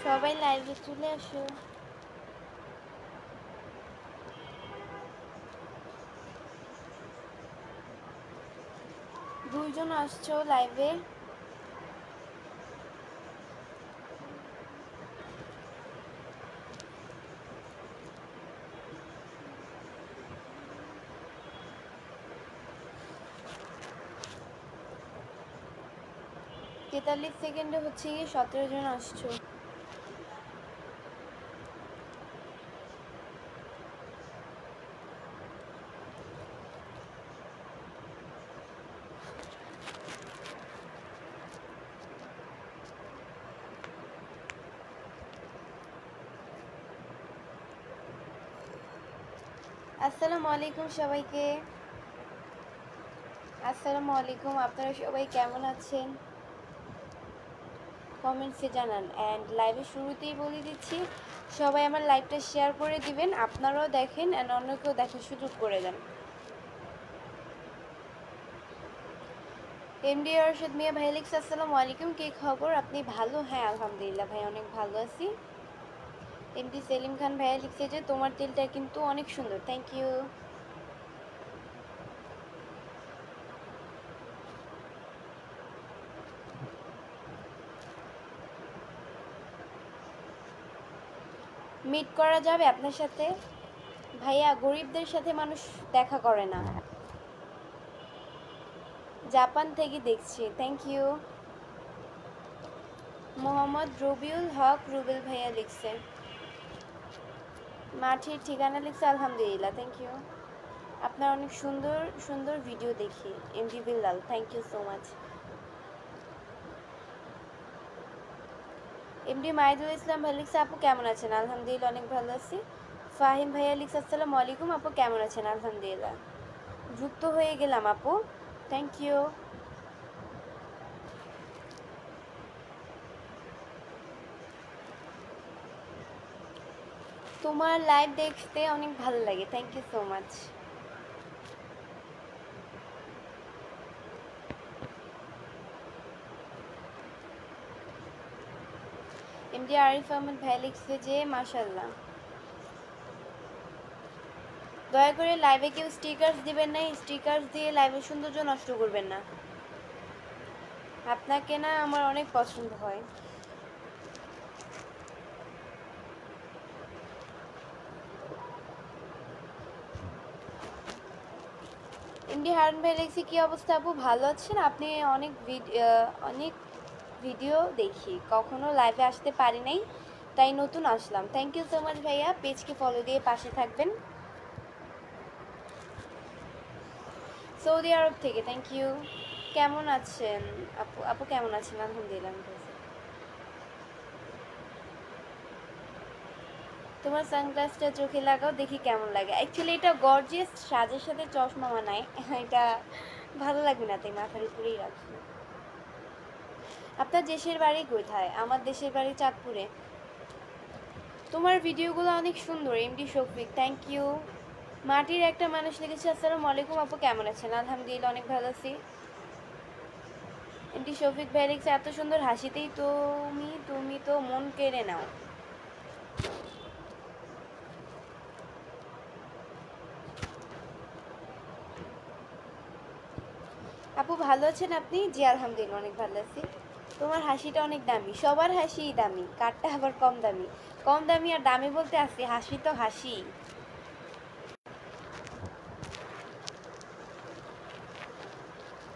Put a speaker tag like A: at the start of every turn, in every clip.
A: সবাই লাইভে চলে আসো। দুইজন আসছো লাইভে। তেতাল্লিশ সেকেন্ডে হচ্ছে গিয়ে 17 জন আসছো। আসসালামু আলাইকুম সবাইকে। আসসালামু আলাইকুম, আপনারা সবাই কেমন আছেন কমেন্টসে জানান। অ্যান্ড লাইভের শুরুতেই বলে দিচ্ছি, সবাই আমার লাইভটা শেয়ার করে দিবেন, আপনারাও দেখেন অ্যান্ড অন্যকেও দেখার সুযোগ করে দেন। এমডি আরশাদ মিয়া ভাই লিখছে আসসালামু আলাইকুম, কি খবর, আপনি ভালো? হ্যাঁ আলহামদুলিল্লাহ ভাই, অনেক ভালো আছি। এমডি সেলিম খান ভাইয়া লিখছে যে তোমার তেলটা কিন্তু অনেক সুন্দর, থ্যাংক ইউ। মিট করা যাবে আপনার সাথে? ভাইয়া গরিবদের সাথে মানুষ দেখা করে না। জাপান থেকে দেখছি, থ্যাংক ইউ। মোহাম্মদ রবিউল হক রুবেল ভাইয়া লিখছে। মাঠির ঠিকানা লিখছে আলহামদুলিল্লাহ, থ্যাংক ইউ। আপনার অনেক সুন্দর সুন্দর ভিডিও দেখি MD Billal, thank you so much. MD Mahidul Islam ভাই লিখছে আপু কেমন আছেন? আলহামদুলিল্লাহ অনেক ভালো আছি। ফাহিম ভাইয়া লিখছে আসসালামু আলাইকুম, আপু কেমন আছেন? আলহামদুলিল্লাহ। যুক্ত হয়ে গেলাম আপু, থ্যাংক ইউ। তোমার লাইভ দেখতে অনেক ভালো লাগে, thank you so much. MD Arif Ahmed ভাই লিখছে যে মাশাআল্লাহ। দয়া করে লাইভে কেউ স্টিকার্স দিবেন না, স্টিকার্স দিয়ে লাইভের সৌন্দর্য নষ্ট করবেন না। আপনাকে না আমার অনেক পছন্দ হয়। এমডি হারুন ভাই লিখছে কি অবস্থা আপু, ভালো আছেন? আপনি অনেক ভিডিও দেখি, কখনো লাইভে আসতে পারি নাই, তাই নতুন আসলাম। থ্যাংক ইউ সো মাচ ভাইয়া, পেজকে ফলো দিয়ে পাশে থাকবেন। সৌদি আরব থেকে, থ্যাংক ইউ। কেমন আছেন আপু? আপু কেমন আছেন? আলহামদুলিল্লাহ। তোমার সানগ্লাসটা চোখে লাগাও, দেখি কেমন লাগে। অ্যাকচুয়ালি এটা গর্জিয়াস সাজের সাথে চশমা মানায়, এটা ভালো লাগবে না তাই মাথার উপরেই রাখছি। আপনার দেশের বাড়ি কোথায়? আমার দেশের বাড়ি চাঁদপুরে। তোমার ভিডিওগুলো অনেক সুন্দর এমডি শফিক, থ্যাংক ইউ। মাটির একটা মানুষ লিখেছে আসসালামু আলাইকুম, আপু কেমন আছেন? আলহামদুলিল্লাহ অনেক ভালো আছি। এমডি শফিক ভাই লিখছে এত সুন্দর হাসিতেই তুমি তুমি তো মন কেড়ে নাও। আপু ভালো আছেন আপনি? জি আলহামদুলিল্লাহ অনেক ভালো আছি। তোমার হাসিটা অনেক দামি, সবার হাসিই দামি, কারটা আবার কম দামি? কম দামি আর দামি বলতে আছে, হাসি তো হাসি।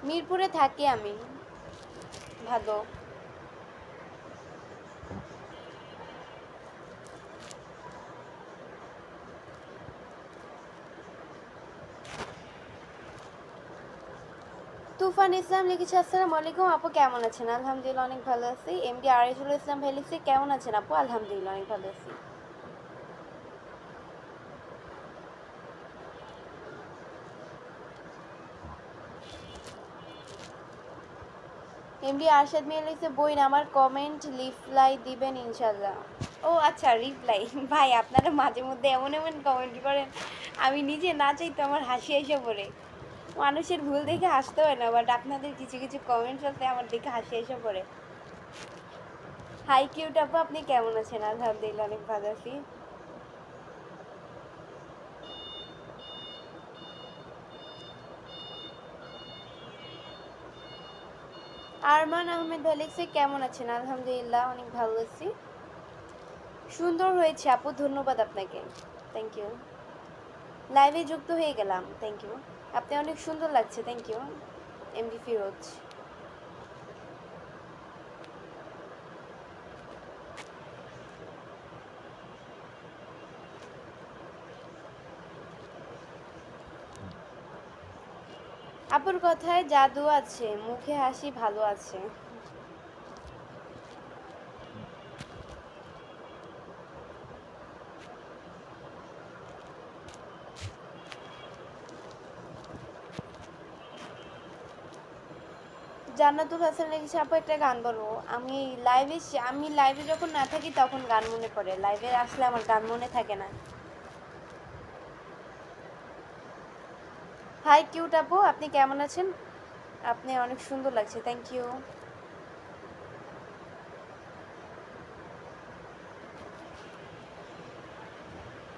A: মিরপুরে থাকি আমি। ভালো। তুফান ইসলাম লিখেছে আসসালামু আলাইকুম, আপু কেমন আছেন? আলহামদুলিল্লাহ অনেক ভালো আছি। এমডি আরিজুল ইসলাম ভাই লিখছে কেমন আছেন আপু? আলহামদুলিল্লাহ অনেক ভালো আছি। এমডি আরশাদ মিয়া লিখছে বইন আমার কমেন্ট রিপ্লাই দিবেন ইনশাল্লাহ। ও আচ্ছা রিপ্লাই। ভাই আপনারা মাঝে মধ্যে এমন এমন কমেন্ট করেন, আমি নিজে না চাইতে আমার হাসি এসে পড়ে। মানুষের ভুল দেখে হাসতে হয় না, বাট আপনাদের কিছু কিছু কমেন্টস আছে আমার দেখে হাসি এসে পড়ে। হাই কিউট আপু, আপনি কেমন আছেন? আলহামদুলিল্লাহ অনেক ভালো আছি। আরমান আহমেদ ভ্যালেক্সি কেমন আছেন? আলহামদুলিল্লাহ অনেক ভালো আছি। সুন্দর হয়েছে আপু, ধন্যবাদ আপনাকে। Thank you. লাইভে যুক্ত হয়ে গেলাম, থ্যাংক ইউ। আপনি অনেক সুন্দর লাগছে, থ্যাংক ইউ এমডি ফিরোজ। আপুর কথায় জাদু আছে, মুখে হাসি ভালো আছে। জান্নাতুল হাসান লিখেছে আপু একটা গান বলবো। আমি লাইভে যখন না থাকি তখন গান মনে পড়ে, লাইভে আসলে আমার গান মনে থাকে না। হাই কিউট আপু, আপনি কেমন আছেন? আপনি অনেক সুন্দর লাগছে, থ্যাংক ইউ।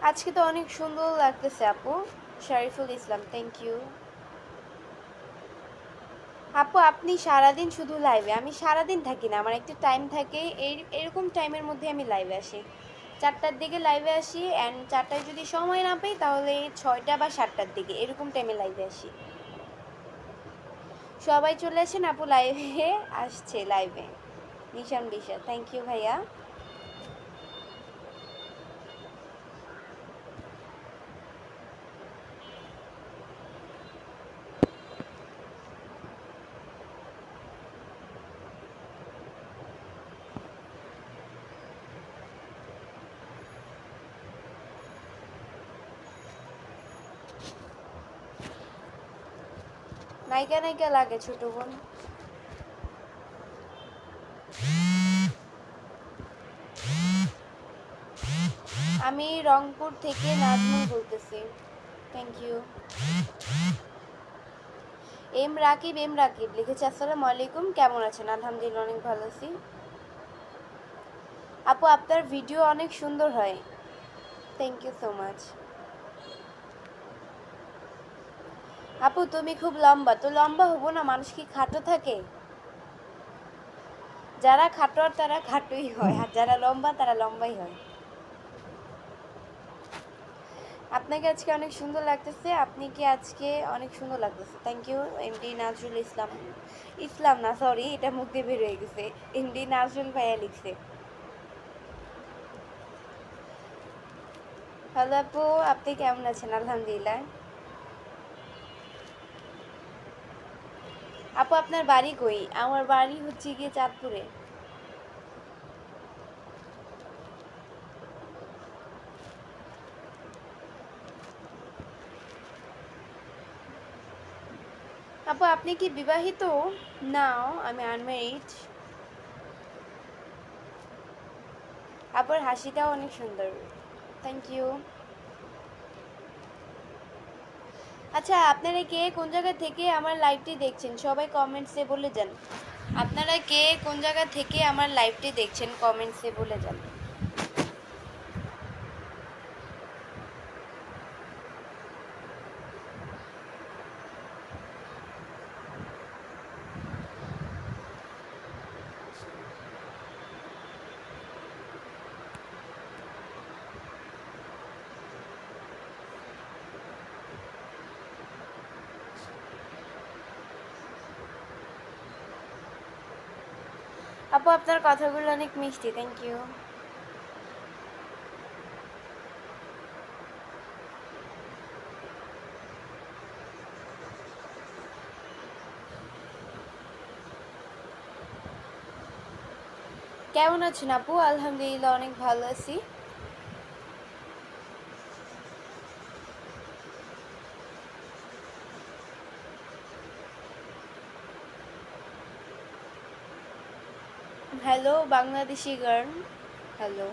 A: আজকে তো অনেক সুন্দর লাগতেছে আপু। Shariful Islam, thank you. আপু আপনি সারাদিন শুধু লাইভে? আমি সারাদিন থাকি না, আমার একটা টাইম থাকে, এরকম টাইমের মধ্যে আমি লাইভে আসি। 4টার দিকে লাইভে আসি, অ্যান্ড 4টায় যদি সময় না পাই তাহলে 6টা বা 7টার দিকে এরকম টাইমে লাইভে আসি। সবাই চলে আসেন আপু, লাইভে আসছে লাইভে। নিশান বিশা, থ্যাংক ইউ ভাইয়া। নায়িকা নায়িকা লাগে ছোট বোন। আমি রংপুর থেকে নাজমুল বলতেছি, থ্যাংক ইউ। এম রাকিব লিখেছে আসসালামু আলাইকুম, কেমন আছেন? আলহামদুলিল্লাহ অনেক ভালো আছি। আপু আপনার ভিডিও অনেক সুন্দর হয়, থ্যাংক ইউ সো মাচ। আপু তুমি খুব লম্বা, তো লম্বা হবো না, মানুষ কি খাটো থাকে? যারা খাটো আর তারা খাটোই হয়, আর যারা লম্বা তারা লম্বাই হয়। আপনাকে আজকে অনেক সুন্দর লাগতেছে, আপনি কি আজকে অনেক সুন্দর লাগতেছে, থ্যাংক ইউ এমডি নাজরুল ইসলাম। ইসলাম না, সরি, এটা মুখ দিয়ে বের হয়ে গেছে, এমডি নাজরুল ভাইয়া লিখছে। হ্যালো আপু, আপনি কেমন আছেন? আলহামদুলিল্লাহ। আপু আপনার বাড়ি কই? আমার বাড়ি হচ্ছে গিয়ে চাঁদপুরে। আপু আপনি কি বিবাহিত? নাও, আমি আনম্যারিড। আপুর হাসিটাও অনেক সুন্দর, থ্যাংক ইউ। আচ্ছা আপনারা কে কোন জায়গা থেকে আমার লাইভটি দেখছেন সবাই কমেন্টসে বলে যান। আপনারা কে কোন জায়গা থেকে আমার লাইভটি দেখছেন কমেন্টসে বলে যান। আপু আপনার কথাগুলো অনেক মিষ্টি, থ্যাংক ইউ। কেমন আছেন আপু? আলহামদুলিল্লাহ অনেক ভালো আছি। Hello Bangladeshi girl, hello.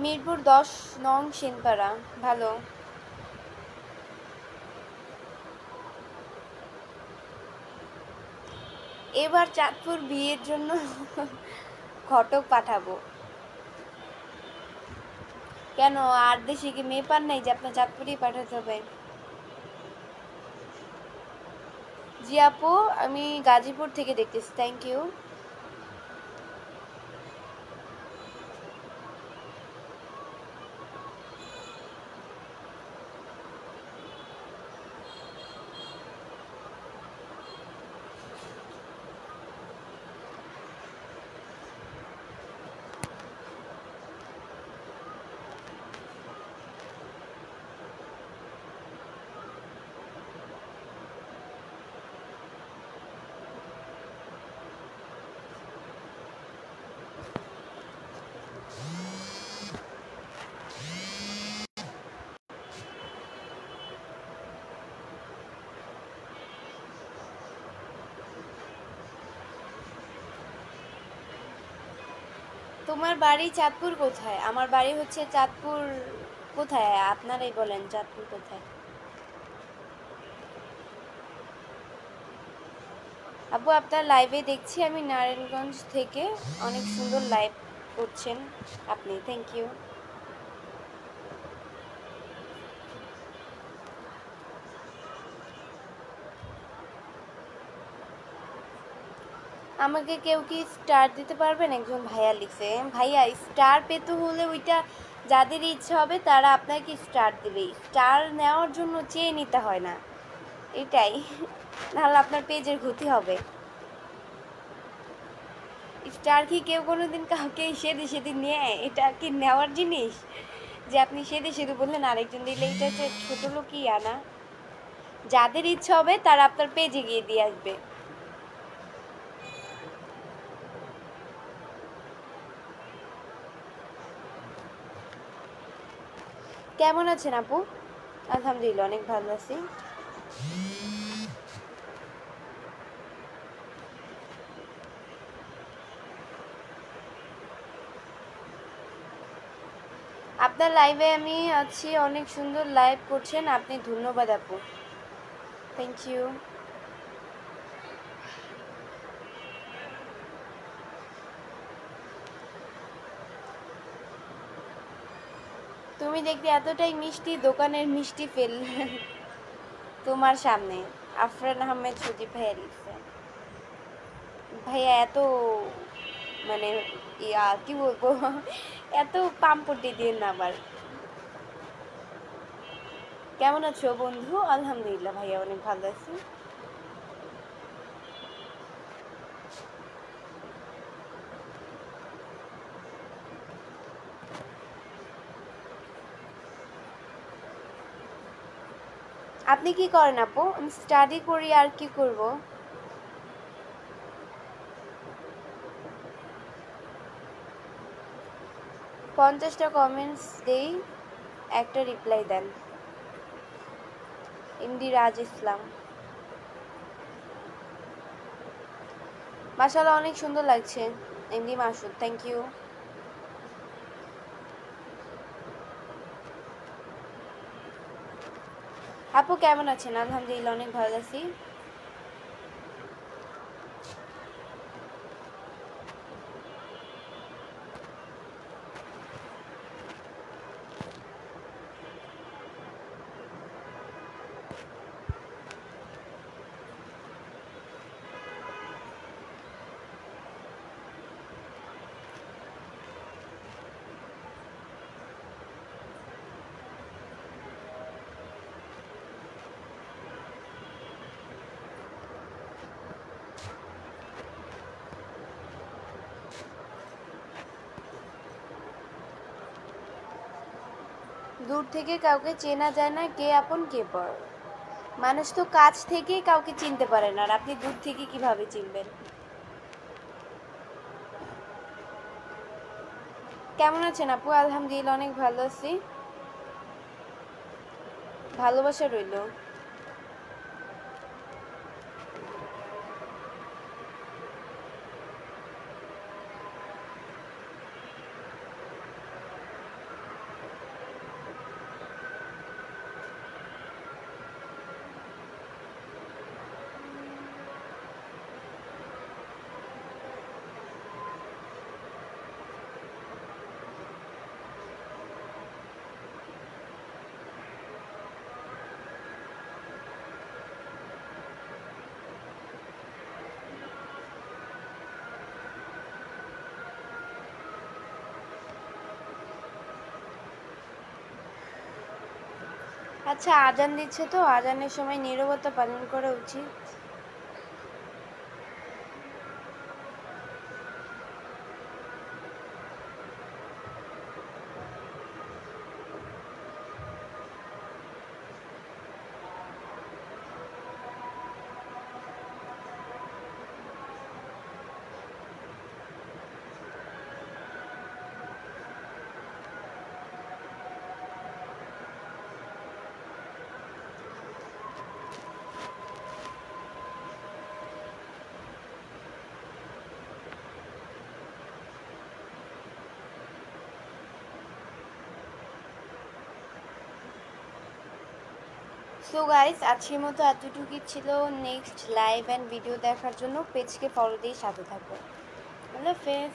A: Mirpur 10 নং সেনপাড়া, ভালো। এবার চাঁদপুর বিয়ের জন্য ঘটক পাঠাবো। কেন আর দেশে কি মেয়ে পান নাই যে আপনার চাঁদপুরেই পাঠাতে হবে? জি আপু, আমি গাজীপুর থেকে দেখতেছি। Thank you. তোমার বাড়ি চাঁদপুর কোথায়? আমার বাড়ি হচ্ছে চাঁদপুর কোথায়? আপনারাই বলেন চাঁদপুর কোথায়? আপু আপনার লাইভে দেখছি আমি নারায়ণগঞ্জ থেকে। অনেক সুন্দর লাইভ করছেন আপনি। Thank you. আমাকে কেউ কি স্টার দিতে পারবেন? একজন ভাইয়া লিখছে। ভাইয়া স্টার পেতে হলে ওইটা যাদের ইচ্ছা হবে তারা আপনাকে স্টার দেবে। স্টার নেওয়ার জন্য চেয়ে নিতে হয় না, এটাই। নাহলে আপনার পেজের ক্ষতি হবে। স্টার কি কেউ কোনোদিন কাউকে সেদে সেদিন নেয়? এটা কি নেওয়ার জিনিস যে আপনি সেদে সেদে বললেন আরেকজন দিলে? এটা হচ্ছে ছোট লোকই আনা। যাদের ইচ্ছা হবে তারা আপনার পেজে গিয়ে দিয়ে আসবে। কেমন আছেন আপু? আলহামদুলিল্লাহ অনেক ভালো আছি। আপনার লাইভে আমি আছি, অনেক সুন্দর লাইভ করছেন আপনি। ধন্যবাদ আপু, থ্যাংক ইউ। তুমি দেখতে এতটাই মিষ্টি, দোকানের মিষ্টি ফেল তোমার সামনে। আফরান আহমেদ সুদীপ ভাইয়া লিখছে। ভাইয়া এত মানে কি বলবো এত পাম্পটি দিয়ে না আবার। কেমন আছো বন্ধু? আলহামদুলিল্লাহ ভাইয়া অনেক ভালো আছি। আপনি কি করেন আপু? আমি স্টাডি করি, আর কি করব। 50টা কমেন্টস দেই, একটা রিপ্লাই দেন। এমডি রাজ ইসলাম। মাশাআল্লাহ অনেক সুন্দর লাগছে। MD Masud, thank you. আপু কেমন আছেন? আলহামদুলিল্লাহ অনেক ভালো আছি। দূর থেকে কাউকে চেনা যায় না, কে আপন কে পর। মানুষ তো কাছ থেকেই কাউকে চিনতে পারে না, আর আপনি দূর থেকে কিভাবে চিনবেন? কেমন আছেন আপু? আলহামদুলিল্লাহ অনেক ভালো আছি। ভালোবাসা রইল। আচ্ছা, আজান দিচ্ছে তো, আজানের সময় নীরবতা পালন করা উচিত। সো গাইস, আজকের মতো এতটুকুই ছিল। নেক্সট লাইভ অ্যান্ড ভিডিও দেখার জন্য পেজকে ফলো দিয়ে সাথে থাকো। আল্লাহ হাফেজ।